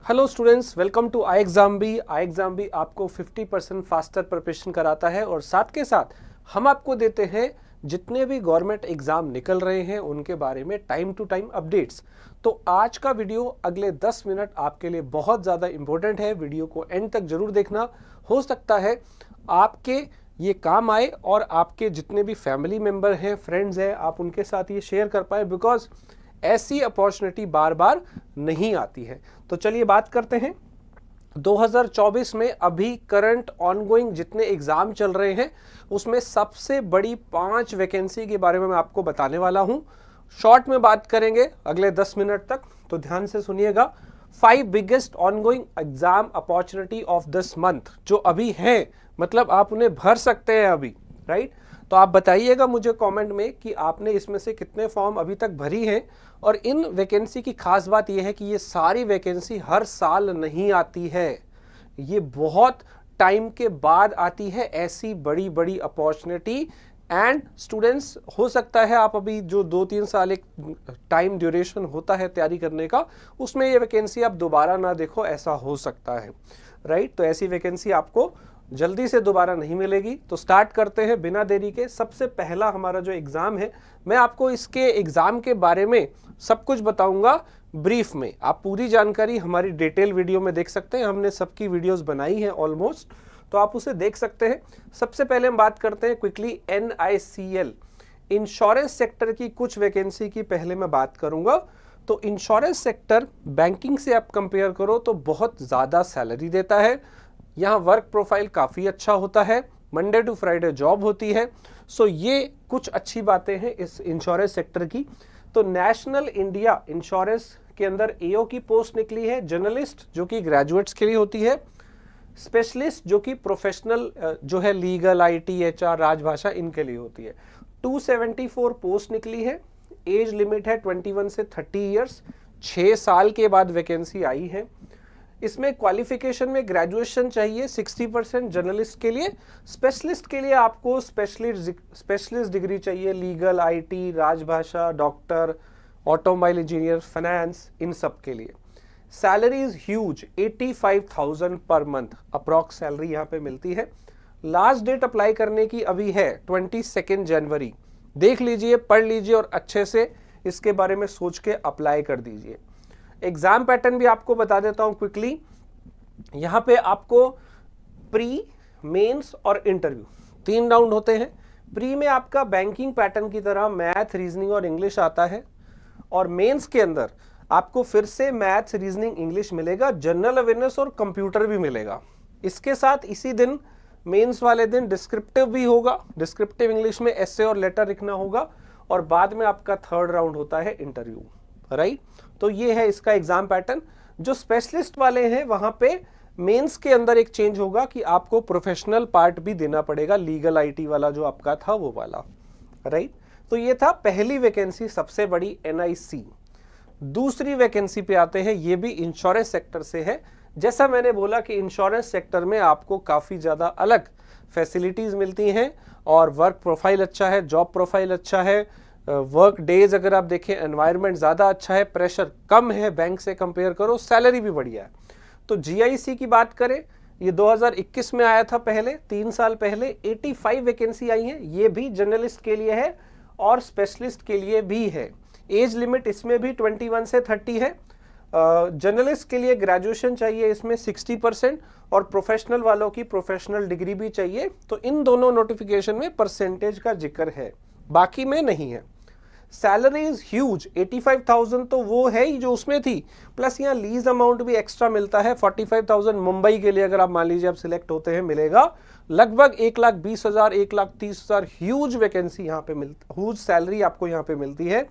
Hello students, welcome to I exam B आपको 50% faster preparation कराता है और साथ के साथ हम आपको देते हैं जितने भी गवर्नमेंट एग्जाम निकल रहे हैं उनके बारे में टाइम टू टाइम अपडेट्स। तो आज का वीडियो अगले 10 मिनट आपके लिए बहुत ज़्यादा इंपॉर्टेंट है। वीडियो को एंड तक जरूर देखना, हो सकता है आपके ये काम आए और आपके जितने भी फैमिली मेम्बर हैं, फ्रेंड्स हैं, आप उनके साथ ये शेयर कर पाए, बिकॉज ऐसी अपॉर्चुनिटी बार बार नहीं आती है। तो चलिए बात करते हैं 2024 में अभी करंट ऑनगोइंग जितने एग्जाम चल रहे हैं उसमें सबसे बड़ी 5 वैकेंसी के बारे में मैं आपको बताने वाला हूं। शॉर्ट में बात करेंगे अगले 10 मिनट तक, तो ध्यान से सुनिएगा। 5 biggest ongoing exam opportunity of this month जो अभी हैं, मतलब आप उन्हें भर सकते हैं अभी, राइट। तो आप बताइएगा मुझे कमेंट में कि आपने इसमें से कितने फॉर्म अभी तक भरी हैं। और इन वैकेंसी की खास बात यह है कि ये सारी वैकेंसी हर साल नहीं आती है, ये बहुत टाइम के बाद आती है ऐसी बड़ी बड़ी अपॉर्चुनिटी। एंड स्टूडेंट्स, हो सकता है आप अभी जो 2-3 साल एक टाइम ड्यूरेशन होता है तैयारी करने का, उसमें ये वैकेंसी आप दोबारा ना देखो, ऐसा हो सकता है, राइट। तो ऐसी वैकेंसी आपको जल्दी से दोबारा नहीं मिलेगी। तो स्टार्ट करते हैं बिना देरी के। सबसे पहला हमारा जो एग्जाम है, मैं आपको इसके एग्जाम के बारे में सब कुछ बताऊंगा ब्रीफ में। आप पूरी जानकारी हमारी डिटेल वीडियो में देख सकते हैं, हमने सबकी वीडियोस बनाई हैं ऑलमोस्ट, तो आप उसे देख सकते हैं। सबसे पहले हम बात करते हैं क्विकली NICL इंश्योरेंस सेक्टर की कुछ वैकेंसी की पहले मैं बात करूंगा। तो इंश्योरेंस सेक्टर बैंकिंग से आप कंपेयर करो तो बहुत ज़्यादा सैलरी देता है। यहाँ वर्क प्रोफाइल काफ़ी अच्छा होता है, मंडे टू फ्राइडे जॉब होती है। सो ये कुछ अच्छी बातें हैं इस इंश्योरेंस सेक्टर की। तो नेशनल इंडिया इंश्योरेंस के अंदर AO की पोस्ट निकली है, जर्नलिस्ट जो कि ग्रेजुएट्स के लिए होती है, स्पेशलिस्ट जो कि प्रोफेशनल जो है लीगल, IT, HR, राजभाषा, इनके लिए होती है। 274 पोस्ट निकली है, एज लिमिट है 21 से 30 ईयर्स, 6 साल के बाद वैकेंसी आई है। इसमें क्वालिफिकेशन में ग्रेजुएशन चाहिए 60% जर्नलिस्ट के लिए। स्पेशलिस्ट के लिए आपको स्पेशलिस्ट डिग्री चाहिए, लीगल, IT, राजभाषा, डॉक्टर, ऑटोमोबाइल इंजीनियर, फाइनेंस, इन सब के लिए। Salary is huge, 85,000 per month approx salary यहाँ पे मिलती है। लास्ट डेट अप्लाई करने की अभी है 22 जनवरी। देख लीजिए, पढ़ लीजिए और अच्छे से इसके बारे में सोच के अप्लाई कर दीजिए। एग्जाम पैटर्न भी आपको बता देता हूं क्विकली। यहां पे आपको प्री, मेंस और इंटरव्यू 3 राउंड होते हैं। प्री में आपका बैंकिंग पैटर्न की तरह मैथ, रीजनिंग और इंग्लिश आता है, और मेंस के अंदर आपको फिर से मैथ, रीजनिंग, इंग्लिश मिलेगा, जनरल अवेयरनेस और कंप्यूटर भी मिलेगा। इसके साथ इसी दिन मेंस वाले दिन डिस्क्रिप्टिव भी होगा, डिस्क्रिप्टिव इंग्लिश में एसे और लेटर लिखना होगा, और बाद में आपका 3rd राउंड होता है इंटरव्यू, राइट। तो ये है इसका एग्जाम पैटर्न। जो स्पेशलिस्ट वाले हैं वहां पे मेंस के अंदर एक चेंज होगा कि आपको प्रोफेशनल पार्ट भी देना पड़ेगा, लीगल, IT वाला जो आपका था वो वाला, राइट। तो ये था पहली वैकेंसी, सबसे बड़ी NIC। दूसरी वैकेंसी पे आते हैं, ये भी इंश्योरेंस सेक्टर से है। जैसा मैंने बोला कि इंश्योरेंस सेक्टर में आपको काफी ज्यादा अलग फैसिलिटीज मिलती हैं और वर्क प्रोफाइल अच्छा है, जॉब प्रोफाइल अच्छा है, वर्क डेज अगर आप देखें, एनवायरनमेंट ज़्यादा अच्छा है, प्रेशर कम है बैंक से कंपेयर करो, सैलरी भी बढ़िया है। तो GIC की बात करें, ये 2021 में आया था, पहले 3 साल पहले 85 वैकेंसी आई हैं। ये भी जर्नलिस्ट के लिए है और स्पेशलिस्ट के लिए भी है। एज लिमिट इसमें भी 21 से 30 है। जर्नलिस्ट के लिए ग्रेजुएशन चाहिए इसमें 60%, और प्रोफेशनल वालों की प्रोफेशनल डिग्री भी चाहिए। तो इन दोनों नोटिफिकेशन में परसेंटेज का जिक्र है, बाकी में नहीं है। सैलरी इज ह्यूज, 85,000 तो वो है ही जो उसमें थी, प्लस यहाँ लीज अमाउंट भी एक्स्ट्रा मिलता है 45,000 मुंबई के लिए, अगर आप मान लीजिए आप सिलेक्ट होते हैं, मिलेगा लगभग 1,20,000, 1,30,000। ह्यूज वैकेंसी यहाँ पे मिलती, ह्यूज सैलरी आपको यहाँ पे मिलती है।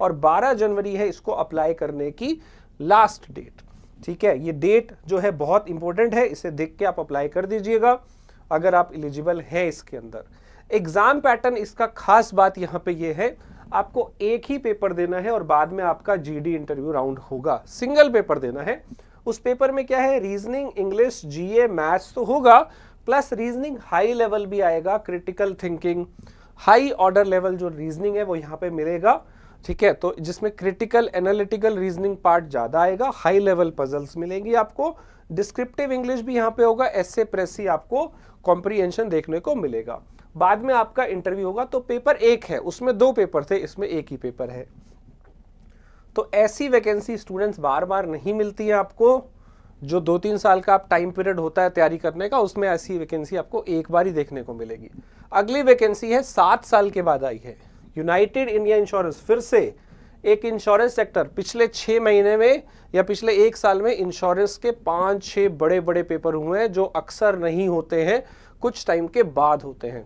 और 12 जनवरी है इसको अप्लाई करने की लास्ट डेट, ठीक है। ये डेट जो है बहुत इंपॉर्टेंट है, इसे देख के आप अप्लाई कर दीजिएगा अगर आप एलिजिबल है इसके अंदर। एग्जाम पैटर्न इसका खास बात यहाँ पे ये है, आपको एक ही पेपर देना है और बाद में आपका GD इंटरव्यू राउंड होगा। सिंगल पेपर देना है। उस पेपर में क्या है, रीजनिंग, इंग्लिश, GA, मैथ्स तो होगा, प्लस रीजनिंग हाई लेवल भी आएगा, critical thinking, high order level जो रीजनिंग है वो यहाँ पे मिलेगा। ठीक है, तो जिसमें क्रिटिकल एनालिटिकल रीजनिंग पार्ट ज़्यादा आएगा, हाई लेवल पजल्स मिलेंगी आपको, डिस्क्रिप्टिव इंग्लिश भी यहाँ पे होगा, एसे प्रेसी आपको कॉम्प्रीहेंशन देखने को मिलेगा। बाद में आपका इंटरव्यू होगा। तो पेपर एक है, उसमें 2 पेपर थे, इसमें एक ही पेपर है। तो ऐसी वैकेंसी स्टूडेंट्स बार बार नहीं मिलती है आपको। जो 2-3 साल का आप टाइम पीरियड होता है तैयारी करने का, उसमें ऐसी वैकेंसी आपको एक बार ही देखने को मिलेगी। अगली वैकेंसी है 7 साल के बाद आई है, यूनाइटेड इंडिया इंश्योरेंस। फिर से एक इंश्योरेंस सेक्टर, पिछले 6 महीने में या पिछले 1 साल में इंश्योरेंस के 5-6 बड़े बड़े पेपर हुए हैं, जो अक्सर नहीं होते हैं, कुछ टाइम के बाद होते हैं।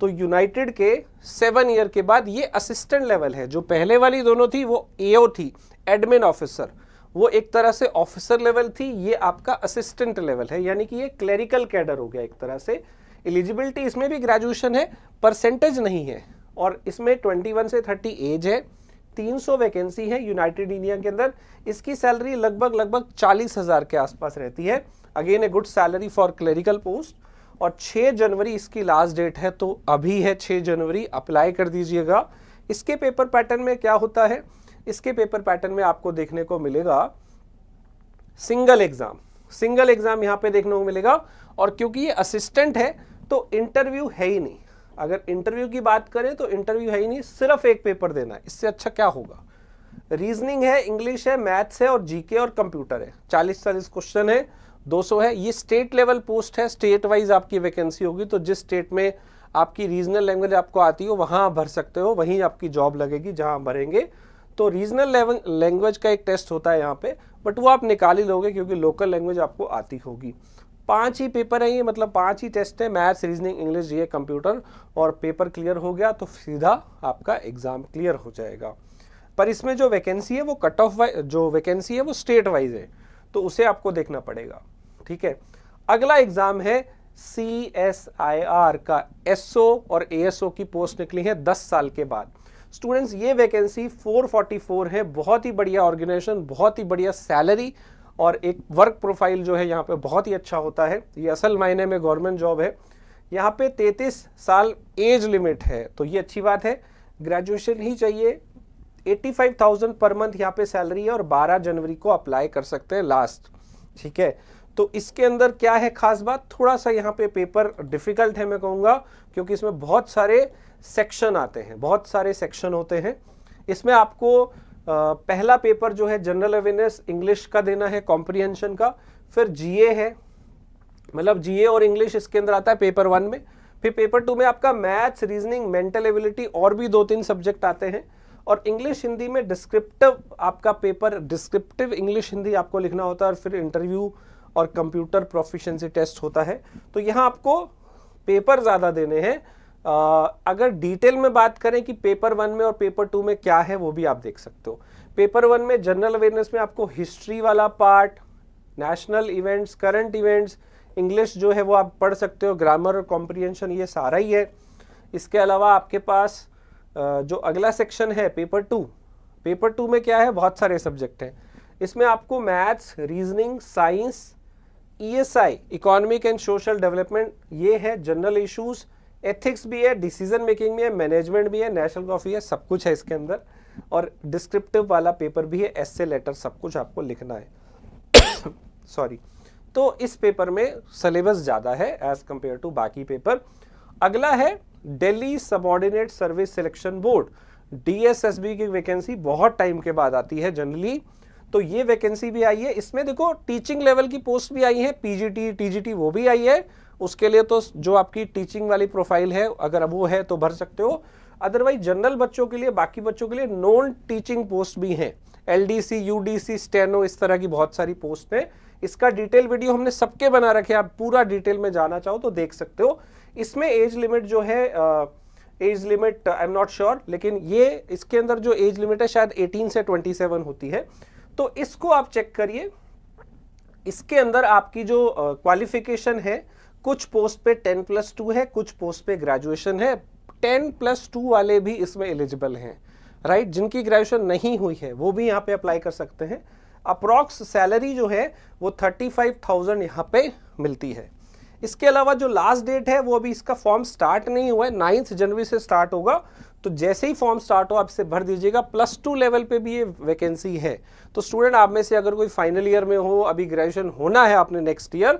तो यूनाइटेड के 7 ईयर के बाद ये असिस्टेंट लेवल है। जो पहले वाली दोनों थी वो एओ थी, एडमिन ऑफिसर, वो एक तरह से ऑफिसर लेवल थी। ये आपका असिस्टेंट लेवल है, यानी कि ये क्लेरिकल कैडर हो गया एक तरह से। एलिजिबिलिटी इसमें भी ग्रेजुएशन है, परसेंटेज नहीं है, और इसमें 21 से 30 एज है। 300 वैकेंसी है यूनाइटेड इंडिया के अंदर। इसकी सैलरी लगभग 40,000 के आसपास रहती है। Again a good salary for clerical post. और 6 जनवरी इसकी लास्ट डेट है, तो अभी है 6 जनवरी, अप्लाई कर दीजिएगा। इसके पेपर पैटर्न में क्या होता है, इसके पेपर पैटर्न में आपको देखने को मिलेगा सिंगल एग्जाम यहाँ पे देखने को मिलेगा। और क्योंकि ये असिस्टेंट है तो इंटरव्यू है ही नहीं। अगर इंटरव्यू की बात करें तो इंटरव्यू है ही नहीं, सिर्फ एक पेपर देना है। इससे अच्छा क्या होगा। रीजनिंग है, इंग्लिश है, मैथ्स है और जीके और कंप्यूटर है। 40-40 क्वेश्चन है, 200 है। ये स्टेट लेवल पोस्ट है, स्टेट वाइज आपकी वैकेंसी होगी। तो जिस स्टेट में आपकी रीजनल लैंग्वेज आपको आती हो वहाँ आप भर सकते हो, वहीं आपकी जॉब लगेगी जहाँ भरेंगे। तो रीजनल लैंग्वेज का एक टेस्ट होता है यहाँ पे, बट वो आप निकाल ही लोगे क्योंकि लोकल लैंग्वेज आपको आती होगी। 5 ही पेपर है ये, मतलब 5 ही टेस्ट है, maths, reasoning, English, GK, computer. और पेपर क्लियर हो गया तो सीधा आपका एग्जाम क्लियर हो जाएगा। पर इसमें जो वैकेंसी है वो कट ऑफ जो वैकेंसी है वो स्टेट वाइज है, तो उसे आपको देखना पड़ेगा। ठीक है, अगला एग्जाम है CSIR का। एसओ और एएसओ की पोस्ट निकली है 10 साल के बाद। स्टूडेंट्स ये वैकेंसी 444 है। बहुत ही बढ़िया ऑर्गेनाइजेशन, बहुत ही बढ़िया सैलरी और एक वर्क प्रोफाइल जो है यहाँ पे बहुत ही अच्छा होता है। ये असल मायने में गवर्नमेंट जॉब है। यहाँ पे 33 साल एज लिमिट है, तो ये अच्छी बात है। ग्रेजुएशन ही चाहिए। 85,000 पर मंथ यहाँ पे सैलरी है और 12 जनवरी को अप्लाई कर सकते हैं लास्ट। ठीक है, तो इसके अंदर क्या है खास बात, थोड़ा सा यहाँ पे पेपर डिफिकल्ट है मैं कहूँगा, क्योंकि इसमें बहुत सारे सेक्शन आते हैं, बहुत सारे सेक्शन होते हैं। इसमें आपको पहला पेपर जो है जनरल अवेयरनेस इंग्लिश का देना है, कॉम्प्रीहेंशन का। फिर जीए है, मतलब जीए और इंग्लिश इसके अंदर आता है पेपर 1 में। फिर पेपर 2 में आपका मैथ्स, रीजनिंग, मेंटल एबिलिटी और भी 2-3 सब्जेक्ट आते हैं। और इंग्लिश हिंदी में डिस्क्रिप्टिव आपका पेपर, डिस्क्रिप्टिव इंग्लिश हिंदी आपको लिखना होता है। और फिर इंटरव्यू और कंप्यूटर प्रोफिशिएंसी टेस्ट होता है। तो यहाँ आपको पेपर ज़्यादा देने हैं। अगर डिटेल में बात करें कि पेपर 1 में और पेपर 2 में क्या है, वो भी आप देख सकते हो। पेपर 1 में जनरल अवेयरनेस में आपको हिस्ट्री वाला part, national events, current events, English जो है वो आप पढ़ सकते हो, ग्रामर और कॉम्प्रीहेंशन ये सारा ही है। इसके अलावा आपके पास जो अगला सेक्शन है पेपर 2, पेपर 2 में क्या है, बहुत सारे सब्जेक्ट हैं। इसमें आपको maths, reasoning, science, ESI, economic and social development, ये है। जनरल इश्यूज, एथिक्स भी है, डिसीजन मेकिंग भी है, मैनेजमेंट भी है, नेशनल कॉफी है, सब कुछ है इसके अंदर। और डिस्क्रिप्टिव वाला पेपर भी है, एस्से, लेटर, सब कुछ आपको लिखना है। सॉरी। तो इस पेपर में सिलेबस ज़्यादा है एज कंपेयर टू बाकी पेपर। अगला है Delhi subordinate service selection board, DSSB की वैकेंसी बहुत टाइम के बाद आती है जनरली। तो ये वैकेंसी भी आई है। इसमें देखो टीचिंग लेवल की पोस्ट भी आई है, PGT, TGT वो भी आई है। उसके लिए तो जो आपकी टीचिंग वाली प्रोफाइल है अगर वो है तो भर सकते हो। अदरवाइज जनरल बच्चों के लिए, बाकी बच्चों के लिए नॉन टीचिंग पोस्ट भी हैं, LDC, UDC, स्टेनो, इस तरह की बहुत सारी पोस्ट है। इसका डिटेल वीडियो हमने सबके बना रखे, आप पूरा डिटेल में जाना चाहो तो देख सकते हो। इसमें एज लिमिट जो है, age limit I am not sure, लेकिन ये इसके अंदर जो एज लिमिट है शायद 18 से 27 होती है। तो इसको आप चेक करिए। इसके अंदर आपकी जो क्वालिफिकेशन है, कुछ पोस्ट पे 10+2 है, कुछ पोस्ट पे ग्रेजुएशन है। 10+2 वाले भी इसमें एलिजिबल हैं, राइट। जिनकी ग्रेजुएशन नहीं हुई है वो भी यहाँ पे अप्लाई कर सकते हैं। अप्रॉक्स सैलरी जो है वो 35,000 यहाँ पे मिलती है। इसके अलावा जो लास्ट डेट है वो अभी इसका फॉर्म स्टार्ट नहीं हुआ है, 9 जनवरी से स्टार्ट होगा। तो जैसे ही फॉर्म स्टार्ट हो आप इसे भर दीजिएगा। +2 लेवल पे भी ये वैकेंसी है। तो स्टूडेंट आप में से अगर कोई फाइनल ईयर में हो, अभी ग्रेजुएशन होना है आपने नेक्स्ट ईयर,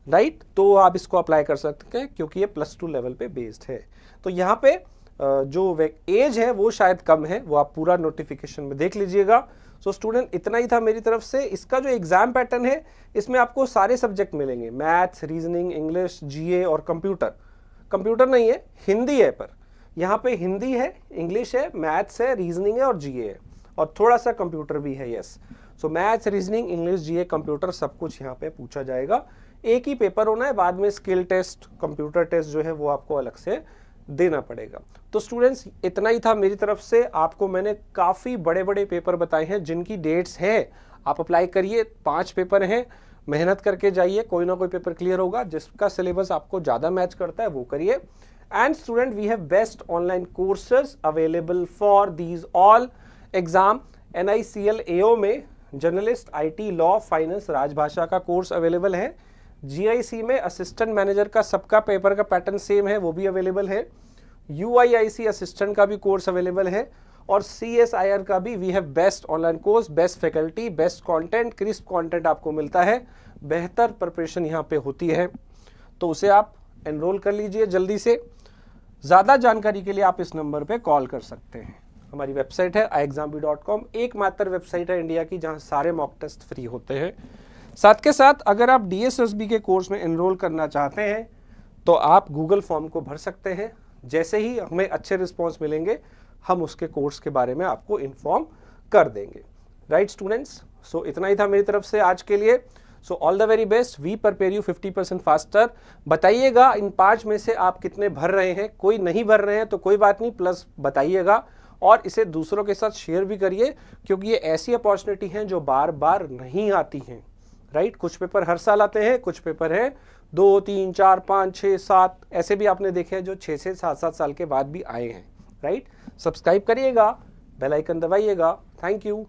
राइट, तो आप इसको अप्लाई कर सकते हैं क्योंकि ये +2 लेवल पे बेस्ड है। तो यहाँ पे जो एज है वो शायद कम है, वो आप पूरा नोटिफिकेशन में देख लीजिएगा। सो स्टूडेंट इतना ही था मेरी तरफ से। इसका जो एग्जाम पैटर्न है इसमें आपको सारे सब्जेक्ट मिलेंगे, मैथ्स, रीजनिंग, इंग्लिश, जीए और कंप्यूटर। कंप्यूटर नहीं है, हिंदी है, पर यहाँ पे हिंदी है, इंग्लिश है, मैथ्स है, रीजनिंग है और जीए है, और थोड़ा सा कंप्यूटर भी है। Yes, so maths, reasoning, English, GA, computer सब कुछ यहाँ पे पूछा जाएगा। एक ही पेपर होना है, बाद में स्किल टेस्ट, कंप्यूटर टेस्ट जो है वो आपको अलग से देना पड़ेगा। तो स्टूडेंट्स इतना ही था मेरी तरफ से। आपको मैंने काफ़ी बड़े बड़े पेपर बताए हैं जिनकी डेट्स हैं, आप अप्लाई करिए। 5 पेपर हैं, मेहनत करके जाइए, कोई ना कोई पेपर क्लियर होगा। जिसका सिलेबस आपको ज़्यादा मैच करता है वो करिए। And student we have best online courses available for these all exam. NICL AO में जर्नलिस्ट, IT, लॉ, फाइनेंस, राजभाषा का कोर्स अवेलेबल है। GIC में असिस्टेंट मैनेजर का सबका पेपर का पैटर्न सेम है, वो भी अवेलेबल है। UIIC असिस्टेंट का भी कोर्स अवेलेबल है। और CSIR का भी we have best online course, best faculty, best content, crisp content आपको मिलता है, बेहतर प्रिपरेशन यहाँ पे होती है। तो उसे आप एनरोल कर लीजिए जल्दी से। ज़्यादा जानकारी के लिए आप इस नंबर पे कॉल कर सकते हैं। हमारी वेबसाइट है iexambee.com, एकमात्र वेबसाइट है इंडिया की जहाँ सारे मॉक टेस्ट फ्री होते हैं। साथ के साथ अगर आप DSSB के कोर्स में एनरोल करना चाहते हैं तो आप गूगल फॉर्म को भर सकते हैं। जैसे ही हमें अच्छे रिस्पॉन्स मिलेंगे हम उसके कोर्स के बारे में आपको इन्फॉर्म कर देंगे। राइट स्टूडेंट्स, सो इतना ही था मेरी तरफ से आज के लिए। So all the very best, we prepare you 50% faster. बताइएगा इन 5 में से आप कितने भर रहे हैं। कोई नहीं भर रहे हैं तो कोई बात नहीं, प्लस बताइएगा और इसे दूसरों के साथ शेयर भी करिए, क्योंकि ये ऐसी अपॉर्चुनिटी हैं जो बार बार नहीं आती हैं। राइट, कुछ पेपर हर साल आते हैं, कुछ पेपर हैं 2, 3, 4, 5, 6, 7 ऐसे भी आपने देखे हैं जो 6 से 7 साल के बाद भी आए हैं। राइट, सब्सक्राइब करिएगा, बेल आइकन दबाइएगा। Thank you.